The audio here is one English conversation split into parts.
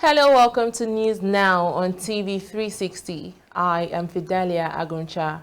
Hello, welcome to News Now on TV360. I am Fidelia Aguncha.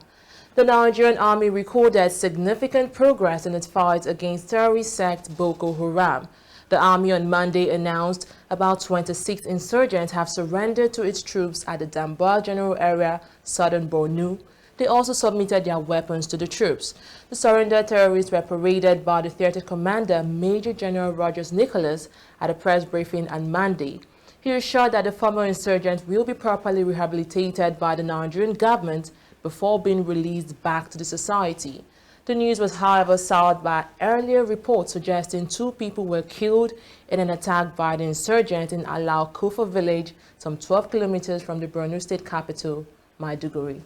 The Nigerian army recorded significant progress in its fight against terrorist sect Boko Haram. The army on Monday announced about 26 insurgents have surrendered to its troops at the Dambuwa General Area, southern Borno. They also submitted their weapons to the troops. The surrendered terrorists were paraded by the theater commander, Major General Rogers Nicholas, at a press briefing on Monday. He assured that the former insurgents will be properly rehabilitated by the Nigerian government before being released back to the society. The news was, however, soured by earlier reports suggesting 2 people were killed in an attack by the insurgents in Alau Kufa village, some 12 kilometers from the Borno state capital, Maiduguri.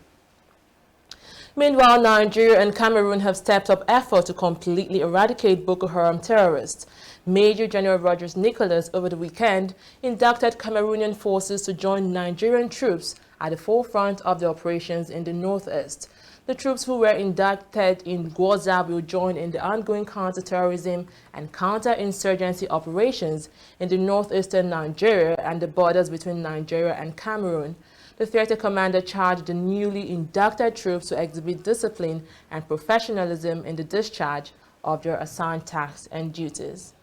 Meanwhile, Nigeria and Cameroon have stepped up efforts to completely eradicate Boko Haram terrorists. Major General Rogers Nicholas over the weekend inducted Cameroonian forces to join Nigerian troops at the forefront of the operations in the northeast. The troops who were inducted in Gwoza will join in the ongoing counter-terrorism and counter-insurgency operations in the northeastern Nigeria and the borders between Nigeria and Cameroon. The theater commander charged the newly inducted troops to exhibit discipline and professionalism in the discharge of their assigned tasks and duties.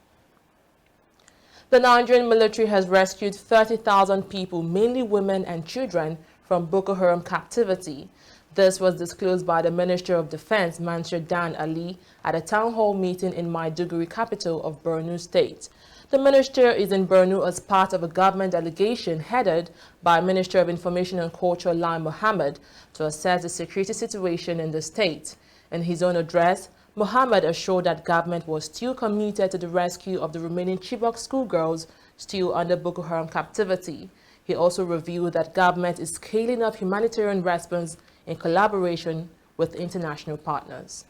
The Nigerian military has rescued 30,000 people, mainly women and children, from Boko Haram captivity. This was disclosed by the Minister of Defense, Mansur Dan Ali, at a town hall meeting in Maiduguri, capital of Borno State. The minister is in Borno as part of a government delegation headed by Minister of Information and Culture Lai Mohammed to assess the security situation in the state. In his own address, Mohammed assured that government was still committed to the rescue of the remaining Chibok schoolgirls still under Boko Haram captivity. He also revealed that government is scaling up humanitarian response in collaboration with international partners.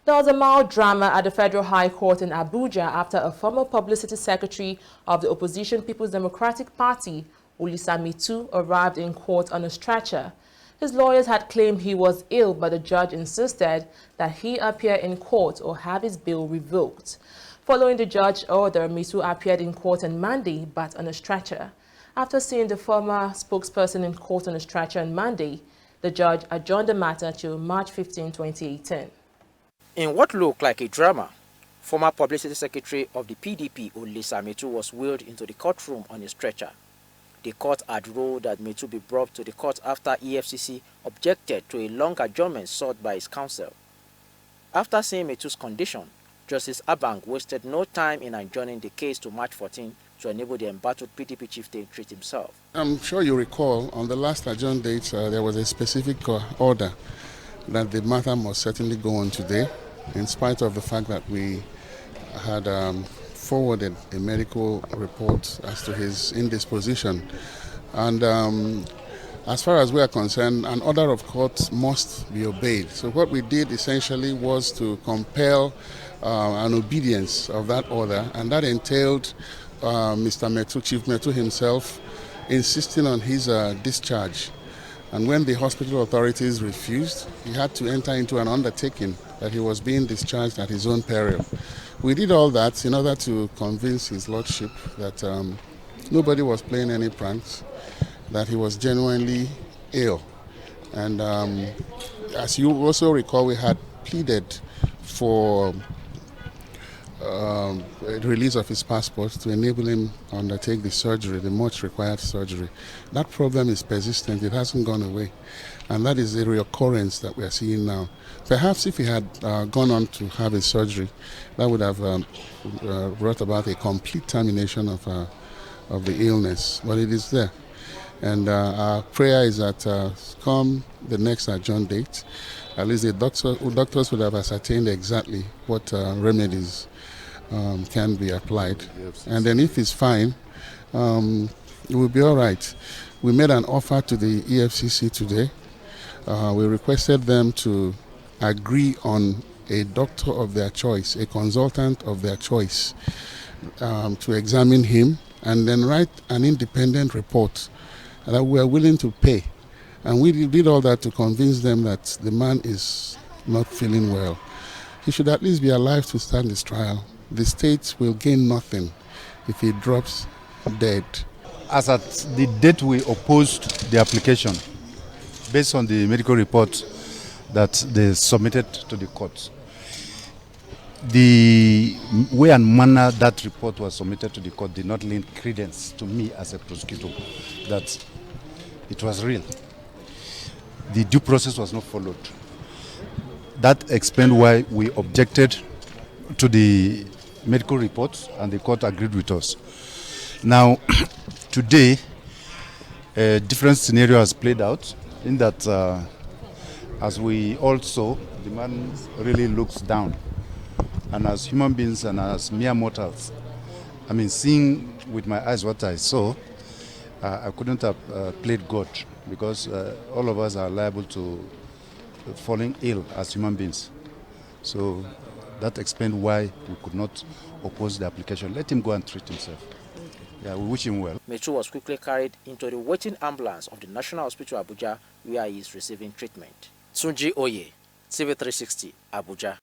There was a mild drama at the Federal High Court in Abuja after a former publicity secretary of the opposition People's Democratic Party, Olisami II, arrived in court on a stretcher. His lawyers had claimed he was ill, but the judge insisted that he appear in court or have his bail revoked. Following the judge's order, Mitu appeared in court on Monday, but on a stretcher. After seeing the former spokesperson in court on a stretcher on Monday, the judge adjourned the matter to March 15, 2018. In what looked like a drama, former publicity secretary of the PDP, Olisami II, was wheeled into the courtroom on a stretcher. The court had ruled that Metu be brought to the court after EFCC objected to a long adjournment sought by his counsel. After seeing Metu's condition, Justice Abang wasted no time in adjourning the case to March 14 to enable the embattled PDP chieftain to treat himself. I'm sure you recall on the last adjourned date there was a specific order that the matter must certainly go on today, in spite of the fact that we had forwarded a medical report as to his indisposition. And as far as we are concerned, an order of court must be obeyed. So what we did essentially was to compel an obedience of that order, and that entailed Mr. Metu, Chief Metu himself, insisting on his discharge. And when the hospital authorities refused, he had to enter into an undertaking that he was being discharged at his own peril. We did all that in order to convince his lordship that nobody was playing any pranks, that he was genuinely ill. And as you also recall, we had pleaded for release of his passport to enable him to undertake the surgery, the much required surgery. That problem is persistent, it hasn't gone away. And that is a reoccurrence that we are seeing now. Perhaps if he had gone on to have a surgery, that would have brought about a complete termination of the illness, but it is there. And our prayer is that come the next adjourned date, at least the doctors would have ascertained exactly what remedies can be applied. And then if it's fine, it will be all right. We made an offer to the EFCC today. We requested them to agree on a doctor of their choice, a consultant of their choice, to examine him and then write an independent report that we are willing to pay. And we did all that to convince them that the man is not feeling well. He should at least be alive to stand his trial. The state will gain nothing if he drops dead. As at the date we opposed the application, based on the medical report that they submitted to the court, the way and manner that report was submitted to the court did not lend credence to me as a prosecutor that it was real. The due process was not followed. That explained why we objected to the medical report, and the court agreed with us. Now, today, a different scenario has played out in that, as we all saw, the man really looks down. And as human beings and as mere mortals, I mean, seeing with my eyes what I saw, I couldn't have played God, because all of us are liable to falling ill as human beings. So that explained why we could not oppose the application. Let him go and treat himself. Yeah, we wish him well. Metu was quickly carried into the waiting ambulance of the National Hospital Abuja, where he is receiving treatment. Sunji Oye, TV360, Abuja.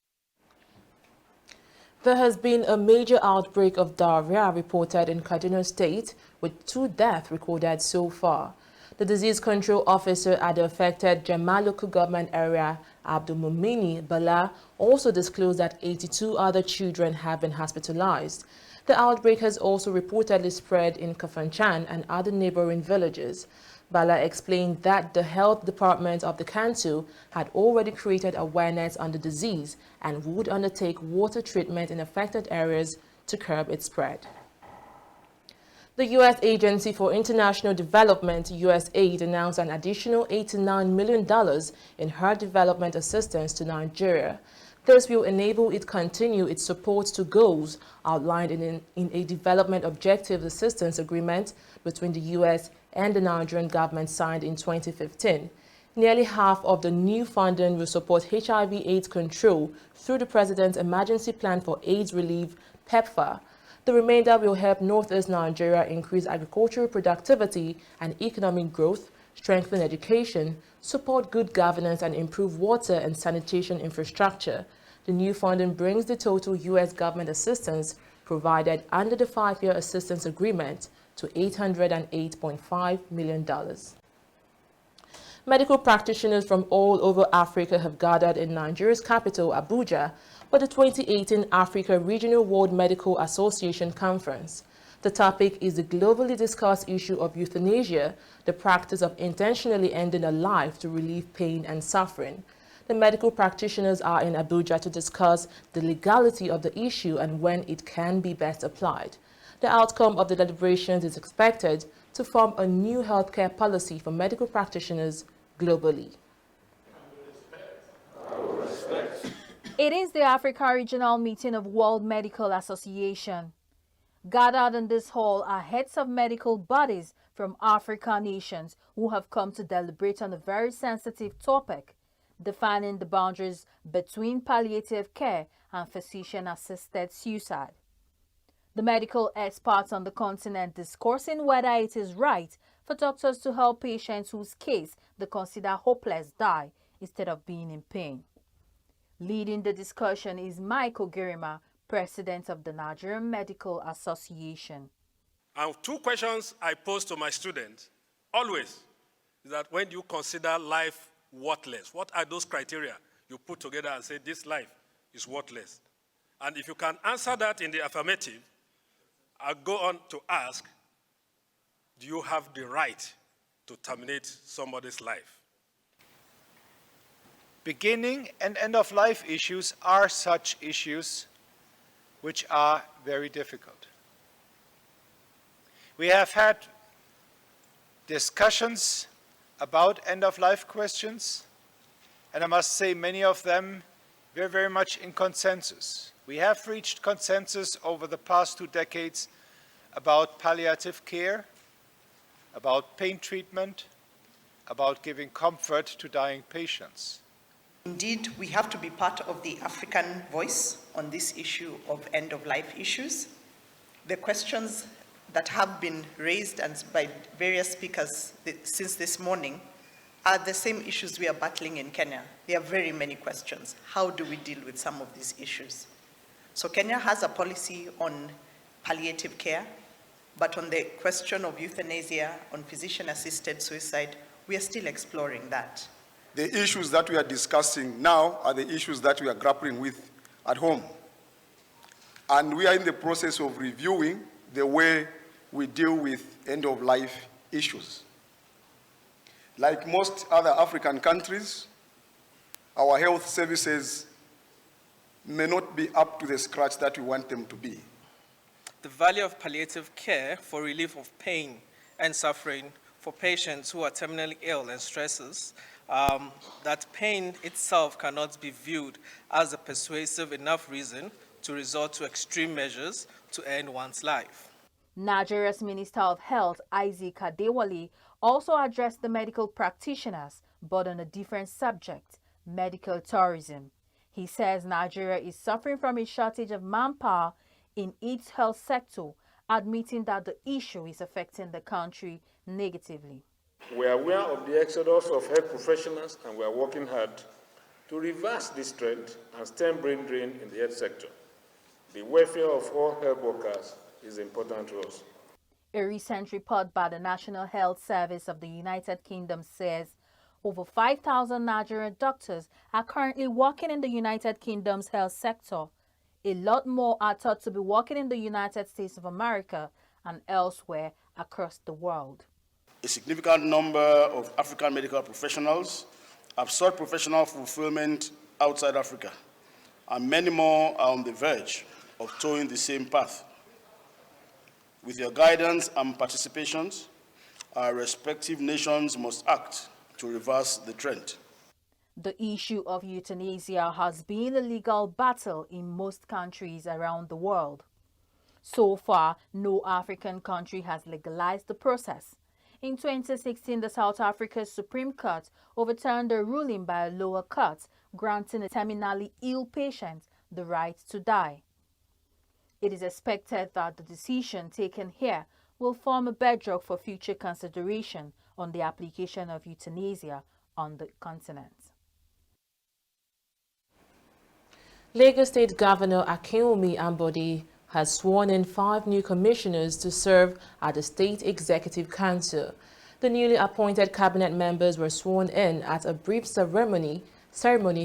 There has been a major outbreak of diarrhea reported in Kaduna State, with 2 deaths recorded so far. The disease control officer at the affected Jama local government area, Abdul Mumini Bala, also disclosed that 82 other children have been hospitalized. The outbreak has also reportedly spread in Kafanchan and other neighboring villages. Bala explained that the health department of the council had already created awareness on the disease and would undertake water treatment in affected areas to curb its spread. The U.S. Agency for International Development, USAID, announced an additional $89 million in hard development assistance to Nigeria. This will enable it continue its support to goals outlined in a Development Objectives Assistance Agreement between the U.S. and the Nigerian government signed in 2015. Nearly half of the new funding will support HIV/AIDS control through the President's Emergency Plan for AIDS Relief, PEPFAR. The remainder will help Northeast Nigeria increase agricultural productivity and economic growth, strengthen education, support good governance, and improve water and sanitation infrastructure. The new funding brings the total U.S. government assistance provided under the 5-year assistance agreement to $808.5 million. Medical practitioners from all over Africa have gathered in Nigeria's capital, Abuja, for the 2018 Africa Regional World Medical Association Conference. The topic is the globally discussed issue of euthanasia, the practice of intentionally ending a life to relieve pain and suffering. The medical practitioners are in Abuja to discuss the legality of the issue and when it can be best applied. The outcome of the deliberations is expected to form a new healthcare policy for medical practitioners globally. It is the Africa Regional Meeting of World Medical Association. Gathered in this hall are heads of medical bodies from African nations who have come to deliberate on a very sensitive topic, defining the boundaries between palliative care and physician-assisted suicide. The medical experts on the continent discussing whether it is right for doctors to help patients whose case they consider hopeless die instead of being in pain. Leading the discussion is Michael Girima, president of the Nigerian Medical Association. And 2 questions I pose to my students always is that when you consider life worthless, what are those criteria you put together and say this life is worthless? And if you can answer that in the affirmative, I'll go on to ask, do you have the right to terminate somebody's life? Beginning and end-of-life issues are such issues which are very difficult. We have had discussions about end-of-life questions, and I must say many of them were very much in consensus. We have reached consensus over the past 2 decades about palliative care, about pain treatment, about giving comfort to dying patients. Indeed, we have to be part of the African voice on this issue of end-of-life issues. The questions that have been raised and by various speakers since this morning are the same issues we are battling in Kenya. There are very many questions. How do we deal with some of these issues? So Kenya has a policy on palliative care, But on the question of euthanasia, on physician-assisted suicide, we are still exploring that. The issues that we are discussing now are the issues that we are grappling with at home. And we are in the process of reviewing the way we deal with end-of-life issues. Like most other African countries, our health services may not be up to the scratch that we want them to be. The value of palliative care for relief of pain and suffering for patients who are terminally ill and stresses, that pain itself cannot be viewed as a persuasive enough reason to resort to extreme measures to end one's life. Nigeria's Minister of Health, Isaac Adewale, also addressed the medical practitioners, but on a different subject, medical tourism. He says Nigeria is suffering from a shortage of manpower in its health sector, admitting that the issue is affecting the country negatively. We are aware of the exodus of health professionals, and we are working hard to reverse this trend and stem brain drain in the health sector. The welfare of all health workers is important to us. A recent report by the National Health Service of the United Kingdom says over 5,000 Nigerian doctors are currently working in the United Kingdom's health sector. A lot more are thought to be working in the United States of America and elsewhere across the world. A significant number of African medical professionals have sought professional fulfillment outside Africa, and many more are on the verge of towing the same path. With your guidance and participations, our respective nations must act to reverse the trend. The issue of euthanasia has been a legal battle in most countries around the world. So far, no African country has legalized the process. In 2016, the South Africa's Supreme Court overturned a ruling by a lower court granting a terminally ill patient the right to die. It is expected that the decision taken here will form a bedrock for future consideration on the application of euthanasia on the continent. Lagos State Governor Akinwumi Ambode has sworn in 5 new commissioners to serve at the State Executive Council. The newly appointed cabinet members were sworn in at a brief ceremony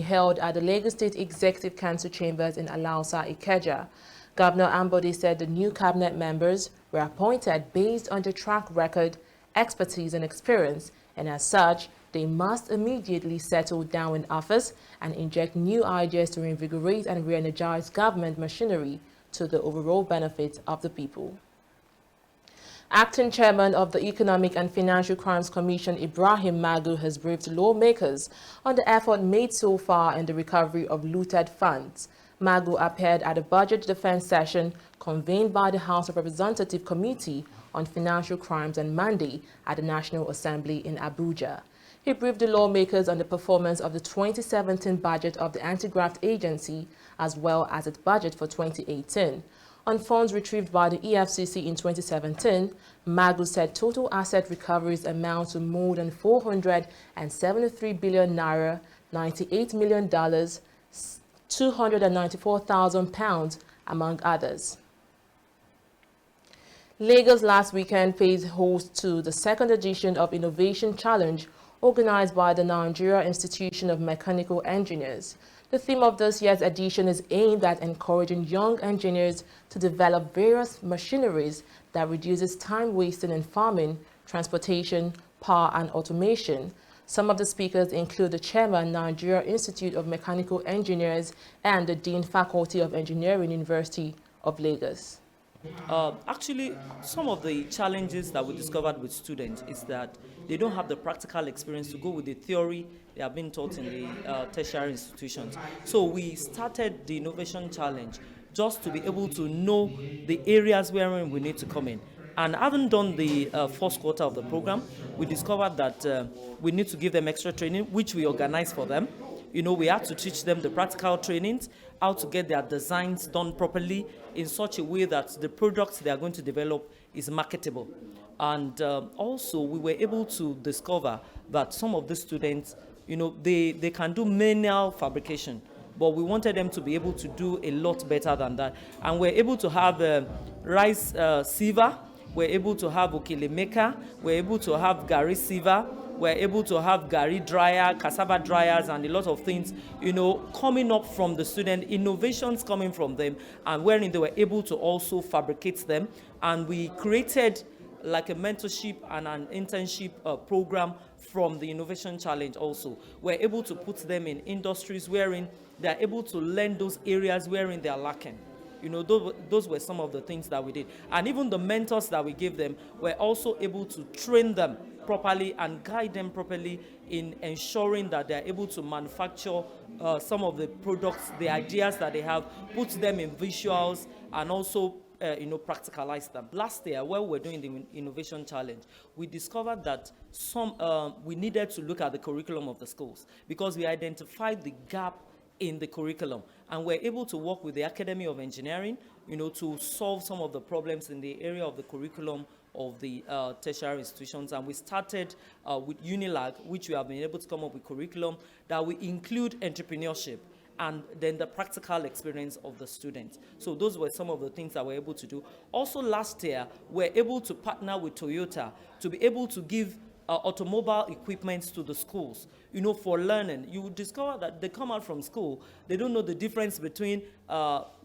held at the Lagos State Executive Council chambers in Alausa, Ikeja. Governor Ambode said the new cabinet members were appointed based on their track record, expertise and experience, and as such, they must immediately settle down in office and inject new ideas to reinvigorate and re-energize government machinery to the overall benefit of the people. Acting Chairman of the Economic and Financial Crimes Commission, Ibrahim Magu, has briefed lawmakers on the effort made so far in the recovery of looted funds. Magu appeared at a budget defense session convened by the House of Representatives Committee on Financial Crimes on Monday at the National Assembly in Abuja. He briefed the lawmakers on the performance of the 2017 budget of the Anti-Graft Agency as well as its budget for 2018. On funds retrieved by the EFCC in 2017, Magu said total asset recoveries amount to more than 473 billion naira, $98 million, 294,000 pounds, among others. Lagos last weekend paid host to the second edition of Innovation Challenge organized by the Nigeria Institution of Mechanical Engineers. The theme of this year's edition is aimed at encouraging young engineers to develop various machineries that reduces time wasted in farming, transportation, power and automation. Some of the speakers include the chairman, Nigeria Institute of Mechanical Engineers, and the Dean Faculty of Engineering, University of Lagos. Actually, some of the challenges that we discovered with students is that they don't have the practical experience to go with the theory they have been taught in the tertiary institutions. So we started the Innovation Challenge just to be able to know the areas wherein we need to come in. And having done the first quarter of the program, we discovered that we need to give them extra training, which we organize for them. You know, we have to teach them the practical trainings, how to get their designs done properly in such a way that the products they are going to develop is marketable. And also, we were able to discover that some of the students, you know, they can do manual fabrication, but we wanted them to be able to do a lot better than that. And we're able to have rice sieve we're able to have okelemeka, we're able to have gari siva, we're able to have gari dryer, cassava dryers, and a lot of things, coming up from the student, innovations coming from them, and wherein they were able to also fabricate them. And we created like a mentorship and an internship program from the Innovation Challenge also. We're able to put them in industries wherein they're able to learn those areas wherein they're lacking. Those were some of the things that we did. And even the mentors that we gave them, were also able to train them properly and guide them properly in ensuring that they're able to manufacture some of the products, the ideas that they have, put them in visuals, and also practicalize them. Last year, while we were doing the Innovation Challenge, we discovered that we needed to look at the curriculum of the schools, because we identified the gap in the curriculum, and we're able to work with the Academy of Engineering, to solve some of the problems in the area of the curriculum of the tertiary institutions. And we started with Unilag, which we have been able to come up with curriculum that we include entrepreneurship and then the practical experience of the students. So those were some of the things that we're able to do. Also last year, we're able to partner with Toyota to be able to give automobile equipment to the schools, for learning. You would discover that they come out from school, they don't know the difference between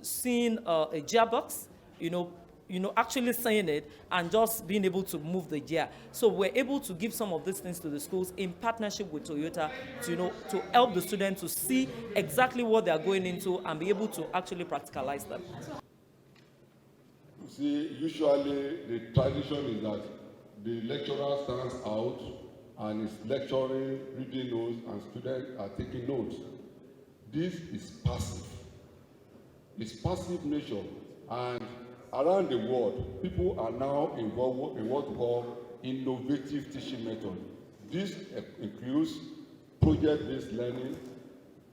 seeing a gearbox, actually saying it, and just being able to move the gear. So we're able to give some of these things to the schools in partnership with Toyota to help the students to see exactly what they're going into and be able to actually practicalize them. You see, usually the tradition is that the lecturer stands out and is lecturing, reading notes, and students are taking notes. This is passive. It's passive nature, and around the world, people are now involved in what we call innovative teaching method. This includes project-based learning,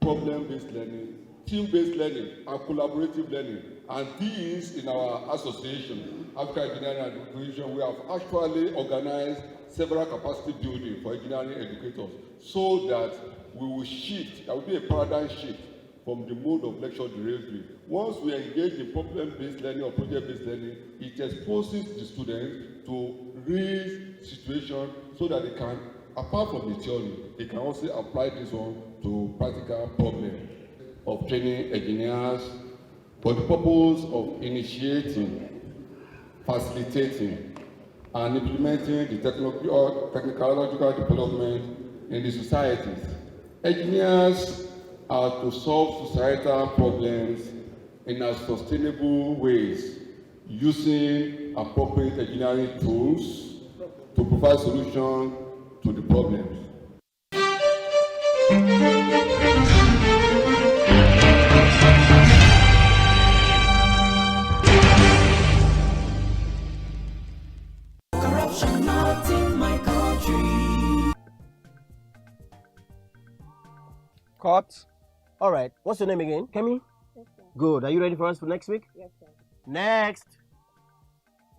problem-based learning, team-based learning, and collaborative learning. And these, in our association, African Engineering Education, we have actually organized several capacity building for engineering educators, so that we will shift, there will be a paradigm shift from the mode of lecture delivery. Once we engage in problem-based learning or project-based learning, it exposes the students to real situations so that they can, apart from the theory, they can also apply this one to practical problems of training engineers for the purpose of initiating, facilitating, and implementing the technological development in the societies. Engineers are to solve societal problems in a sustainable ways, using appropriate engineering tools to provide solutions to the problems. Corruption not in my country. Cut. All right. What's your name again? Kemi? Yes, sir. Good. Are you ready for us for next week? Yes, sir. Next.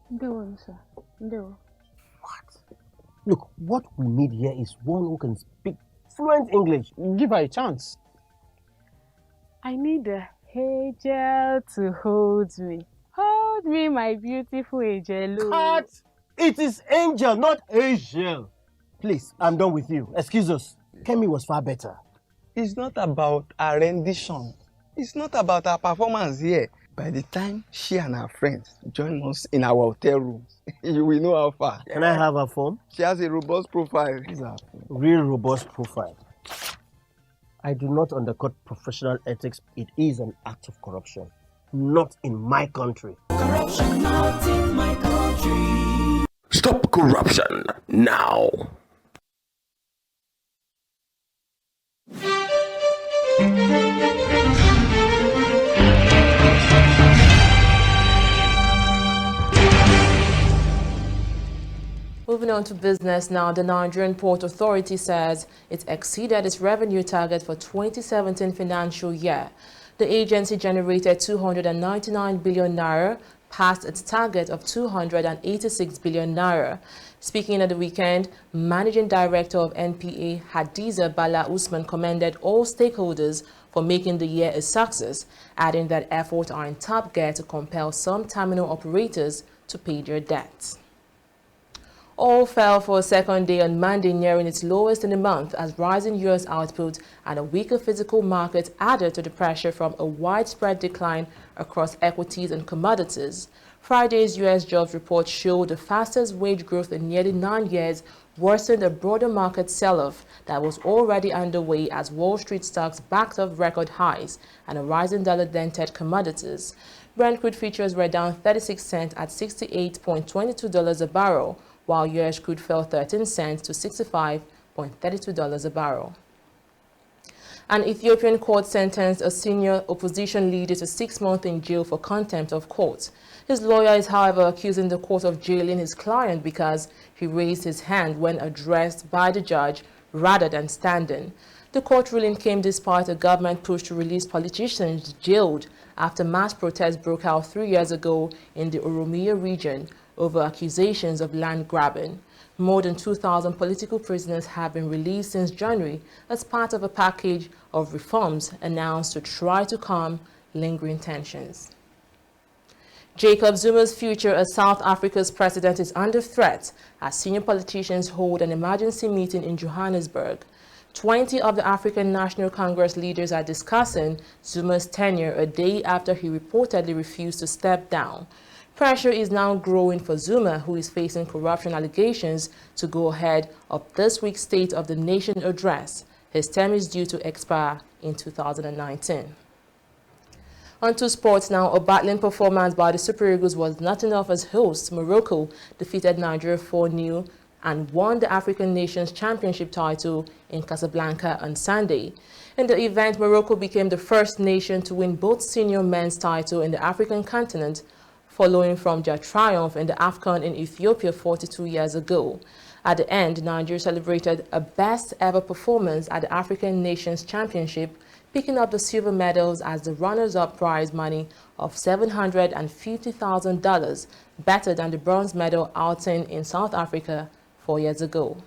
No, sir. No. What? Look, what we need here is one who can speak fluent English. Give her a chance. I need a angel to hold me. Hold me, my beautiful angel. Cut! It is Angel, not Angel. Please, I'm done with you. Excuse us. Kemi was far better. It's not about our rendition. It's not about our performance here. By the time she and her friends join us in our hotel rooms, you will know how far. Can I have her phone? She has a robust profile. Real robust profile. I do not undercut professional ethics. It is an act of corruption. Not in my country. Corruption not in my country. Stop corruption now. Moving on to business now, the Nigerian Port Authority says it exceeded its revenue target for 2017 financial year. The agency generated 299 billion naira, past its target of 286 billion naira. Speaking at the weekend, Managing Director of NPA, Hadiza Bala Usman, commended all stakeholders for making the year a success, adding that efforts are in top gear to compel some terminal operators to pay their debts. Oil fell for a second day on Monday, nearing its lowest in a month as rising U.S. output and a weaker physical market added to the pressure from a widespread decline across equities and commodities. Friday's U.S. jobs report showed the fastest wage growth in nearly 9 years, worsened a broader market sell-off that was already underway as Wall Street stocks backed off record highs and a rising dollar dented commodities. Brent crude futures were down 36 cents at $68.22 a barrel, while U.S. crude fell 13 cents to $65.32 a barrel. An Ethiopian court sentenced a senior opposition leader to 6 months in jail for contempt of court. His lawyer is, however, accusing the court of jailing his client because he raised his hand when addressed by the judge rather than standing. The court ruling came despite a government push to release politicians jailed after mass protests broke out 3 years ago in the Oromia region over accusations of land grabbing. More than 2,000 political prisoners have been released since January as part of a package of reforms announced to try to calm lingering tensions. Jacob Zuma's future as South Africa's president is under threat as senior politicians hold an emergency meeting in Johannesburg. 20 of the African National Congress leaders are discussing Zuma's tenure a day after he reportedly refused to step down. Pressure is now growing for Zuma, who is facing corruption allegations, to go ahead of this week's State of the Nation address. His term is due to expire in 2019. On to sports now. A battling performance by the Super Eagles was not enough as hosts. Morocco defeated Nigeria 4-0 and won the African Nations Championship title in Casablanca on Sunday. In the event, Morocco became the first nation to win both senior men's title in the African continent, following from their triumph in the AFCON in Ethiopia 42 years ago. At the end, Nigeria celebrated a best-ever performance at the African Nations Championship, picking up the silver medals as the runners-up prize money of $750,000, better than the bronze medal outing in South Africa 4 years ago.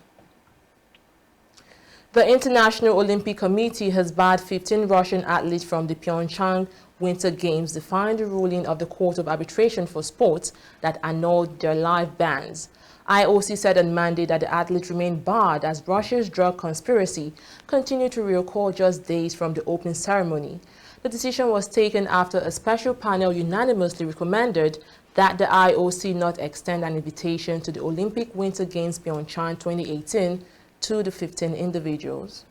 The International Olympic Committee has barred 15 Russian athletes from the Pyeongchang Winter Games, defying the ruling of the Court of Arbitration for Sports that annulled their live bans. IOC said on Monday that the athletes remain barred as Russia's drug conspiracy continued to reoccur just days from the opening ceremony. The decision was taken after a special panel unanimously recommended that the IOC not extend an invitation to the Olympic Winter Games Pyeongchang 2018 to the 15 individuals.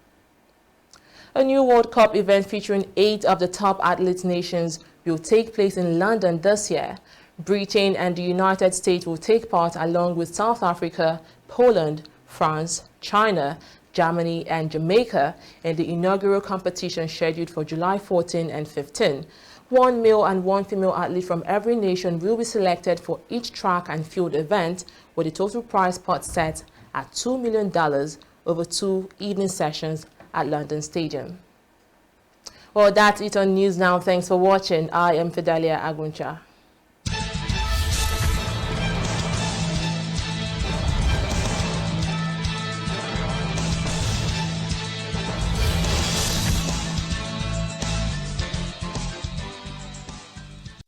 A new World Cup event featuring 8 of the top athlete nations will take place in London this year. Britain and the United States will take part along with South Africa, Poland, France, China, Germany and Jamaica in the inaugural competition scheduled for July 14 and 15. 1 male and 1 female athlete from every nation will be selected for each track and field event, with the total prize pot set at $2 million over 2 evening sessions at London Stadium. Well, that's it on News Now. Thanks for watching. I am Fidelia Aguncha.